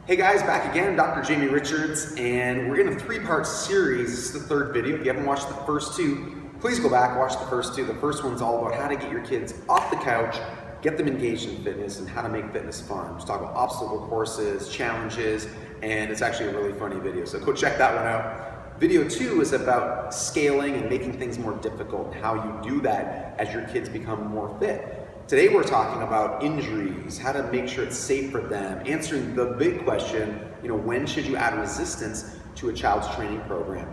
Hey guys, back again, Dr. Jamie Richards, and we're in a three-part series. This is the third video. If you haven't watched the first two, please go back, watch the first two. The first one's all about how to get your kids off the couch, get them engaged in fitness, and how to make fitness fun. Just talk about obstacle courses, challenges, and it's actually a really funny video, so go check that one out. Video 2 is about scaling and making things more difficult, and how you do that as your kids become more fit. Today we're talking about injuries, how to make sure it's safe for them, answering the big question, when should you add resistance to a child's training program?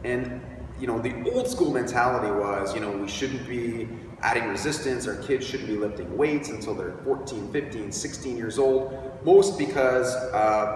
And the old school mentality was, we shouldn't be adding resistance, our kids shouldn't be lifting weights until they're 14, 15, 16 years old, most because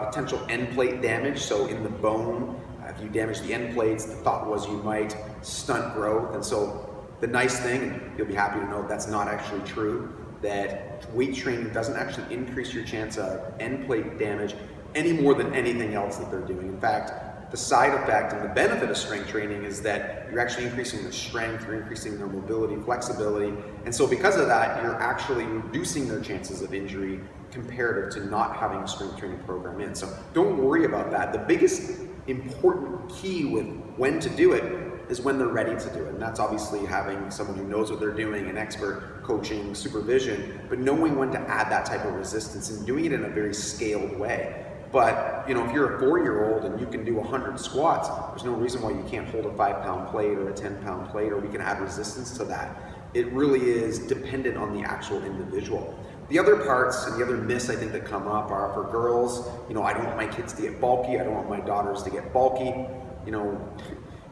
potential end plate damage, so in the bone, if you damage the end plates, the thought was you might stunt growth. And so the nice thing, and you'll be happy to know that's not actually true, that weight training doesn't actually increase your chance of end plate damage any more than anything else that they're doing. In fact, the side effect and the benefit of strength training is that you're actually increasing their strength, you're increasing their mobility, flexibility, and so because of that, you're actually reducing their chances of injury comparative to not having a strength training program in. So don't worry about that. The biggest important key with when to do it is when they're ready to do it. And that's obviously having someone who knows what they're doing, an expert, coaching, supervision, but knowing when to add that type of resistance and doing it in a very scaled way. But if you're a 4-year-old and you can do 100 squats, there's no reason why you can't hold a 5-pound plate or a 10-pound plate, or we can add resistance to that. It really is dependent on the actual individual. The other parts and the other myths I think that come up are for girls, I don't want my kids to get bulky, I don't want my daughters to get bulky.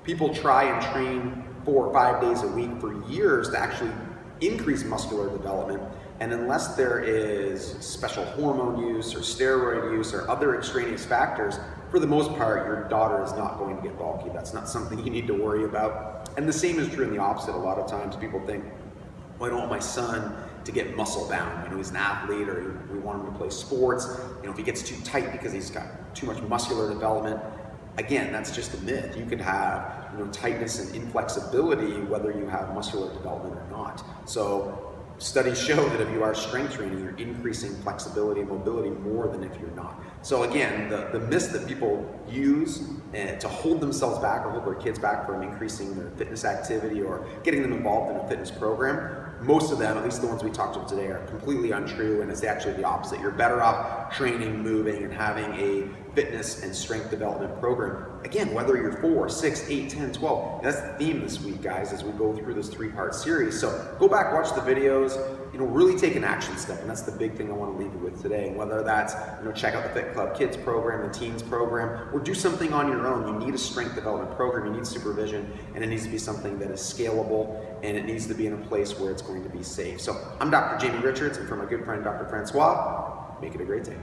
People try and train 4 or 5 days a week for years to actually increase muscular development, and unless there is special hormone use or steroid use or other extraneous factors, for the most part, your daughter is not going to get bulky. That's not something you need to worry about. And the same is true in the opposite. A lot of times people think, well, I don't want my son to get muscle bound. He's an athlete, or we want him to play sports. If he gets too tight because he's got too much muscular development. Again, that's just a myth. You could have tightness and inflexibility whether you have muscular development or not. So studies show that if you are strength training, you're increasing flexibility and mobility more than if you're not. So again, the myths that people use to hold themselves back or hold their kids back from increasing their fitness activity or getting them involved in a fitness program, most of them, at least the ones we talked about today, are completely untrue, and it's actually the opposite. You're better off training, moving, and having a fitness and strength development program. Again, whether you're 4, 6, 8, 10, 12, that's the theme this week, guys, as we go through this 3-part series. So go back, watch the videos, really take an action step, and that's the big thing I want to leave you with today. Whether that's, check out the Fit Club Kids program, the Teens program, or do something on your own. You need a strength development program, you need supervision, and it needs to be something that is scalable, and it needs to be in a place where it's going to be safe. So I'm Dr. Jamie Richards, and for my good friend, Dr. Francois, make it a great day.